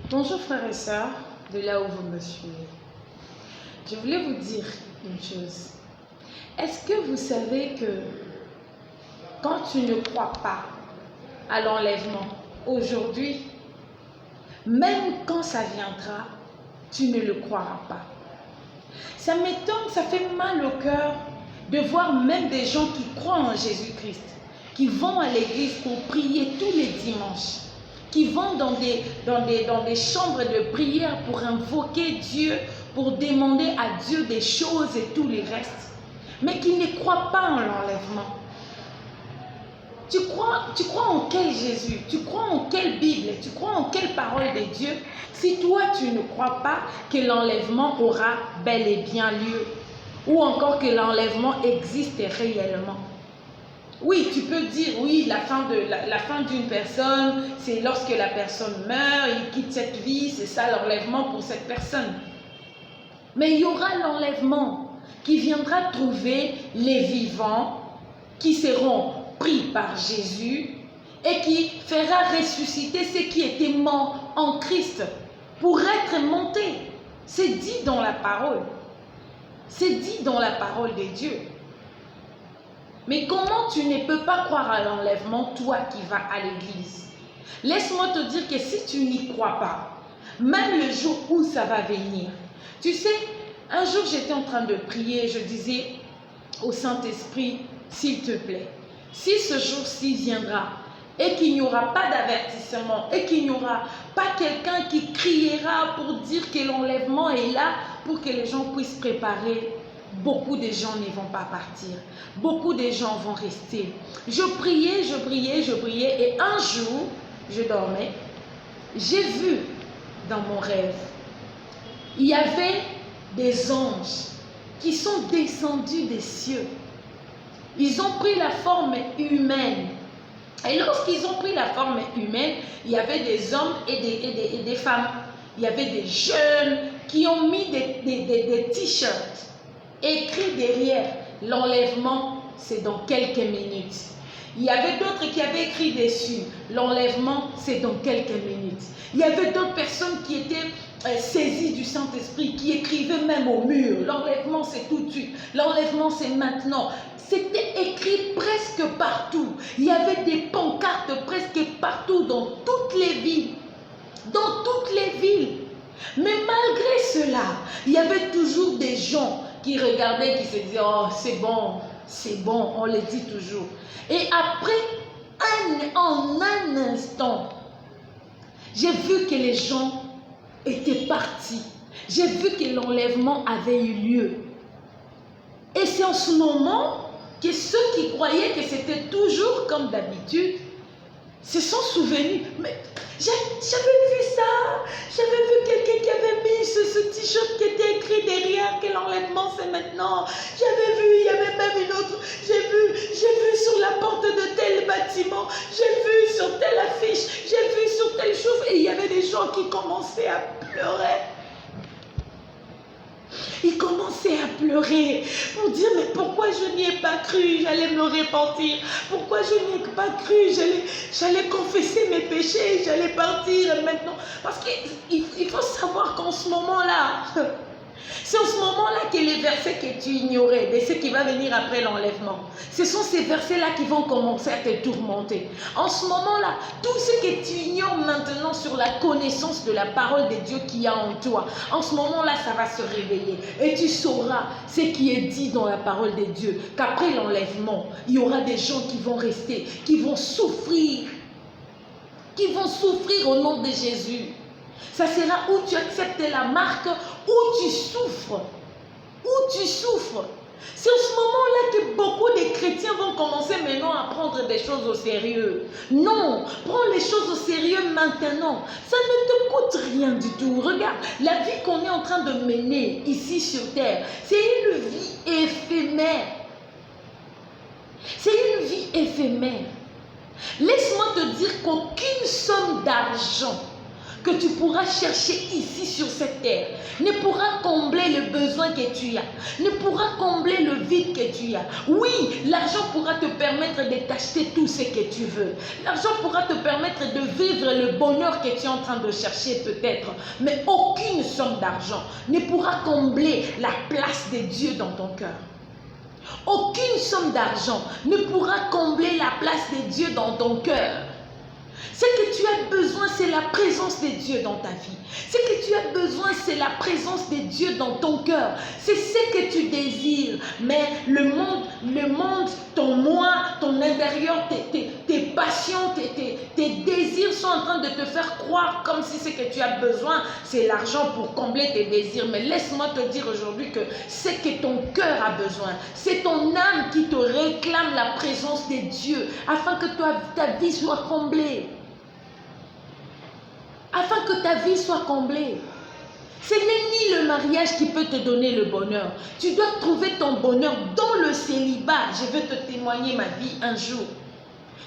Bonjour frères et sœurs, de là où vous me suivez. Je voulais vous dire une chose. Est-ce que vous savez que quand tu ne crois pas à l'enlèvement aujourd'hui, même quand ça viendra, tu ne le croiras pas? Ça m'étonne, ça fait mal au cœur de voir même des gens qui croient en Jésus-Christ, qui vont à l'église pour prier tous les dimanches, qui vont dans des chambres de prière pour invoquer Dieu, pour demander à Dieu des choses et tout le reste, mais qui ne croient pas en l'enlèvement. Tu crois en quel Jésus? Tu crois en quelle Bible? Tu crois en quelle parole de Dieu? Si toi tu ne crois pas que l'enlèvement aura bel et bien lieu, ou encore que l'enlèvement existe réellement. Oui, tu peux dire, oui, la fin d'une personne, c'est lorsque la personne meurt, il quitte cette vie, c'est ça l'enlèvement pour cette personne. Mais il y aura l'enlèvement qui viendra trouver les vivants qui seront pris par Jésus et qui fera ressusciter ceux qui étaient morts en Christ pour être montés. C'est dit dans la parole. C'est dit dans la parole de Dieu. Mais comment tu ne peux pas croire à l'enlèvement, toi qui vas à l'église? Laisse-moi te dire que si tu n'y crois pas, même le jour où ça va venir, tu sais, un jour j'étais en train de prier, je disais au Saint-Esprit, s'il te plaît, si ce jour-ci viendra et qu'il n'y aura pas d'avertissement et qu'il n'y aura pas quelqu'un qui criera pour dire que l'enlèvement est là, pour que les gens puissent préparer, beaucoup de gens ne vont pas partir. Beaucoup de gens vont rester. Je priais et un jour, je dormais, j'ai vu dans mon rêve, il y avait des anges qui sont descendus des cieux. Ils ont pris la forme humaine. Et lorsqu'ils ont pris la forme humaine, il y avait des hommes et des femmes. Il y avait des jeunes qui ont mis des t-shirts écrit derrière, l'enlèvement, c'est dans quelques minutes. Il y avait d'autres qui avaient écrit dessus, l'enlèvement, c'est dans quelques minutes. Il y avait d'autres personnes qui étaient saisies du Saint-Esprit, qui écrivaient même au mur, l'enlèvement, c'est tout de suite, l'enlèvement, c'est maintenant. C'était écrit presque partout. Il y avait des pancartes presque partout, dans toutes les villes. Dans toutes les villes. Mais malgré cela, il y avait toujours des gens qui regardaient, qui se disaient, oh c'est bon, on le dit toujours. Et après, en un instant, j'ai vu que les gens étaient partis. J'ai vu que l'enlèvement avait eu lieu. Et c'est en ce moment que ceux qui croyaient que c'était toujours comme d'habitude se sont souvenus. Mais j'avais vu ça, j'avais vu quelqu'un qui avait mis ce t-shirt qui était écrit derrière que l'enlèvement c'est maintenant. J'avais vu, il y avait même une autre, j'ai vu sur la porte de tel bâtiment, j'ai vu sur telle affiche, j'ai vu sur telle chose, et il y avait des gens qui commençaient à pleurer. Ils commençaient à pleurer pour dire, mais pourquoi je n'y ai pas cru, j'allais me repentir. Pourquoi je n'y ai pas cru, j'allais confesser mes péchés, j'allais partir maintenant. Parce qu'il faut savoir qu'en ce moment-là, c'est en ce moment-là que les versets que tu ignorais, de ce qui va venir après l'enlèvement, ce sont ces versets-là qui vont commencer à te tourmenter. En ce moment-là, tout ce que tu ignores maintenant sur la connaissance de la parole de Dieu qu'il y a en toi, en ce moment-là, ça va se réveiller. Et tu sauras ce qui est dit dans la parole de Dieu, qu'après l'enlèvement, il y aura des gens qui vont rester, qui vont souffrir au nom de Jésus. Ça sera où tu acceptes la marque, où tu souffres. Où tu souffres. C'est en ce moment-là que beaucoup de chrétiens vont commencer maintenant à prendre des choses au sérieux. Non, prends les choses au sérieux maintenant. Ça ne te coûte rien du tout. Regarde, la vie qu'on est en train de mener ici sur terre, c'est une vie éphémère. C'est une vie éphémère. Laisse-moi te dire qu'aucune somme d'argent que tu pourras chercher ici sur cette terre ne pourra combler le besoin que tu as, ne pourra combler le vide que tu as. Oui, l'argent pourra te permettre de t'acheter tout ce que tu veux. L'argent pourra te permettre de vivre le bonheur que tu es en train de chercher peut-être. Mais aucune somme d'argent ne pourra combler la place de Dieu dans ton cœur. Aucune somme d'argent ne pourra combler la place de Dieu dans ton cœur. Ce que tu as besoin, c'est la présence de Dieu dans ta vie. Ce que tu as besoin, c'est la présence de Dieu dans ton cœur. C'est ce que tu désires. Mais le monde, ton moi, ton intérieur, tes passions, tes désirs sont en train de te faire croire comme si ce que tu as besoin, c'est l'argent pour combler tes désirs. Mais laisse-moi te dire aujourd'hui que ce que ton cœur a besoin, c'est ton âme qui te réclame la présence de Dieu afin que ta vie soit comblée. Afin que ta vie soit comblée. Ce n'est ni le mariage qui peut te donner le bonheur. Tu dois trouver ton bonheur dans le célibat. Je vais te témoigner ma vie un jour.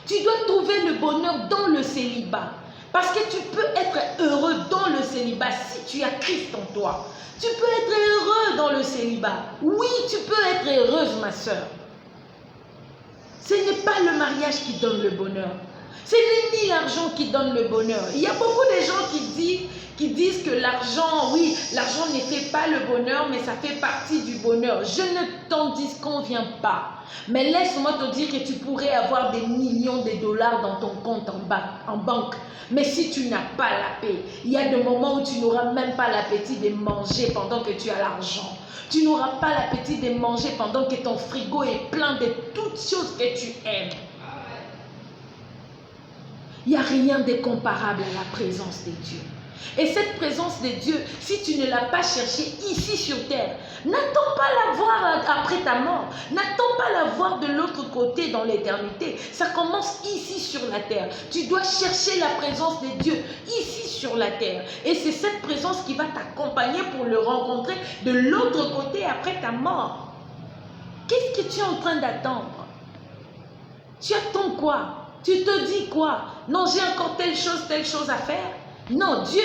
Tu dois trouver le bonheur dans le célibat. Parce que tu peux être heureux dans le célibat si tu as Christ en toi. Tu peux être heureux dans le célibat. Oui, tu peux être heureuse, ma soeur. Ce n'est pas le mariage qui donne le bonheur. Ce n'est ni l'argent qui donne le bonheur. Il y a beaucoup de gens qui disent que l'argent, oui, l'argent ne fait pas le bonheur, mais ça fait partie du bonheur. Je ne t'en disconviens pas. Mais laisse-moi te dire que tu pourrais avoir des millions de dollars dans ton compte en banque. Mais si tu n'as pas la paix, il y a des moments où tu n'auras même pas l'appétit de manger pendant que tu as l'argent. Tu n'auras pas l'appétit de manger pendant que ton frigo est plein de toutes choses que tu aimes. Il n'y a rien de comparable à la présence de Dieu. Et cette présence de Dieu, si tu ne l'as pas cherchée ici sur terre, n'attends pas la voir après ta mort. N'attends pas la voir de l'autre côté dans l'éternité. Ça commence ici sur la terre. Tu dois chercher la présence de Dieu ici sur la terre. Et c'est cette présence qui va t'accompagner pour le rencontrer de l'autre côté après ta mort. Qu'est-ce que tu es en train d'attendre? Tu attends quoi? Tu te dis quoi? Non, j'ai encore telle chose à faire. Non, Dieu,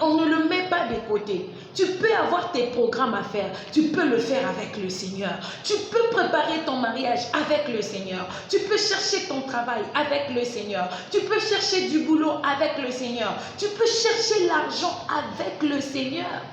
on ne le met pas de côté. Tu peux avoir tes programmes à faire. Tu peux le faire avec le Seigneur. Tu peux préparer ton mariage avec le Seigneur. Tu peux chercher ton travail avec le Seigneur. Tu peux chercher du boulot avec le Seigneur. Tu peux chercher l'argent avec le Seigneur.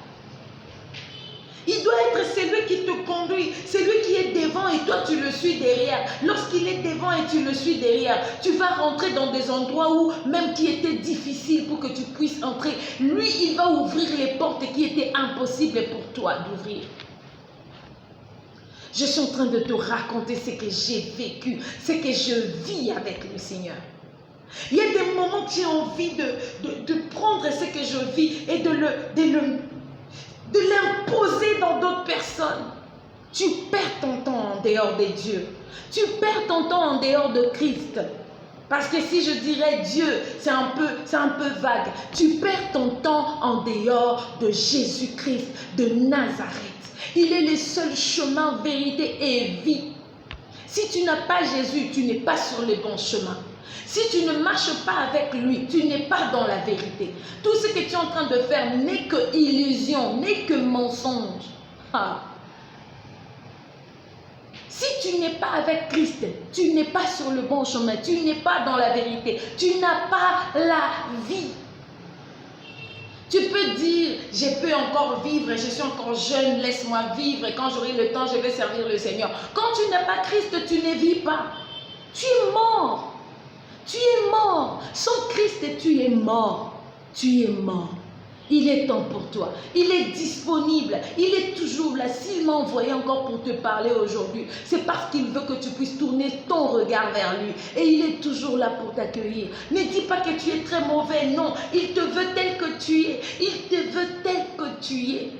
Il doit être celui qui te conduit, celui qui est devant et toi tu le suis derrière. Lorsqu'il est devant et tu le suis derrière, tu vas rentrer dans des endroits où même qui étaient difficiles pour que tu puisses entrer. Lui, il va ouvrir les portes qui étaient impossibles pour toi d'ouvrir. Je suis en train de te raconter ce que j'ai vécu, ce que je vis avec le Seigneur. Il y a des moments où tu as envie de prendre ce que je vis et de l'imposer dans d'autres personnes. Tu perds ton temps en dehors de Dieu. Tu perds ton temps en dehors de Christ. Parce que si je dirais Dieu, c'est un peu vague. Tu perds ton temps en dehors de Jésus-Christ de Nazareth. Il est le seul chemin, vérité et vie. Si tu n'as pas Jésus, tu n'es pas sur le bon chemin. Si tu ne marches pas avec lui, tu n'es pas dans la vérité. Tout ce que tu es en train de faire n'est que illusion, n'est que mensonge. Ah. Si tu n'es pas avec Christ, tu n'es pas sur le bon chemin, tu n'es pas dans la vérité, tu n'as pas la vie. Tu peux dire, je peux encore vivre, je suis encore jeune, laisse-moi vivre, et quand j'aurai le temps, je vais servir le Seigneur. Quand tu n'as pas Christ, tu ne vis pas. Tu es mort. Tu es mort. Sans Christ, tu es mort. Tu es mort. Il est temps pour toi. Il est disponible. Il est toujours là. S'il m'a envoyé encore pour te parler aujourd'hui, c'est parce qu'il veut que tu puisses tourner ton regard vers lui. Et il est toujours là pour t'accueillir. Ne dis pas que tu es très mauvais. Non, il te veut tel que tu es. Il te veut tel que tu es.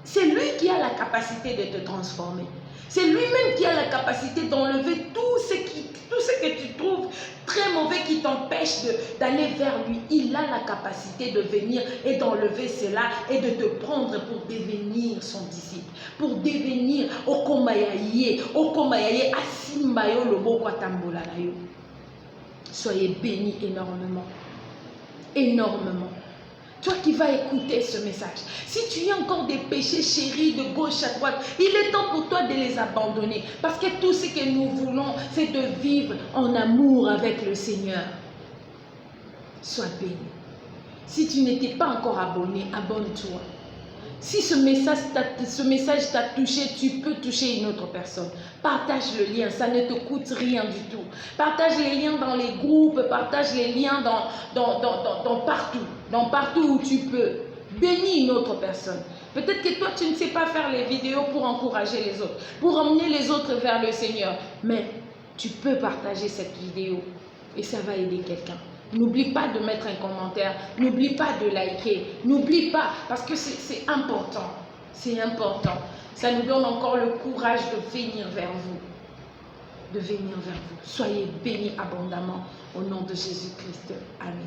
C'est lui qui a la capacité de te transformer. C'est lui-même qui a la capacité d'enlever tout ce que tu trouves très mauvais qui t'empêche d'aller vers lui. Il a la capacité de venir et d'enlever cela et de te prendre pour devenir son disciple. Pour devenir Okomayaye, Asimbayo Lobo Kwatambola. Soyez bénis énormément. énormément. Toi qui vas écouter ce message, si tu as encore des péchés chéris de gauche à droite, il est temps pour toi de les abandonner. Parce que tout ce que nous voulons, c'est de vivre en amour avec le Seigneur. Sois béni. Si tu n'étais pas encore abonné, abonne-toi. Si ce message t'a touché, tu peux toucher une autre personne. Partage le lien, ça ne te coûte rien du tout. Partage les liens dans les groupes, partage les liens dans partout où tu peux. Bénis une autre personne. Peut-être que toi, tu ne sais pas faire les vidéos pour encourager les autres, pour emmener les autres vers le Seigneur. Mais tu peux partager cette vidéo et ça va aider quelqu'un. N'oublie pas de mettre un commentaire, n'oublie pas de liker, n'oublie pas, parce que c'est important, c'est important. Ça nous donne encore le courage de venir vers vous, de venir vers vous. Soyez bénis abondamment au nom de Jésus-Christ. Amen.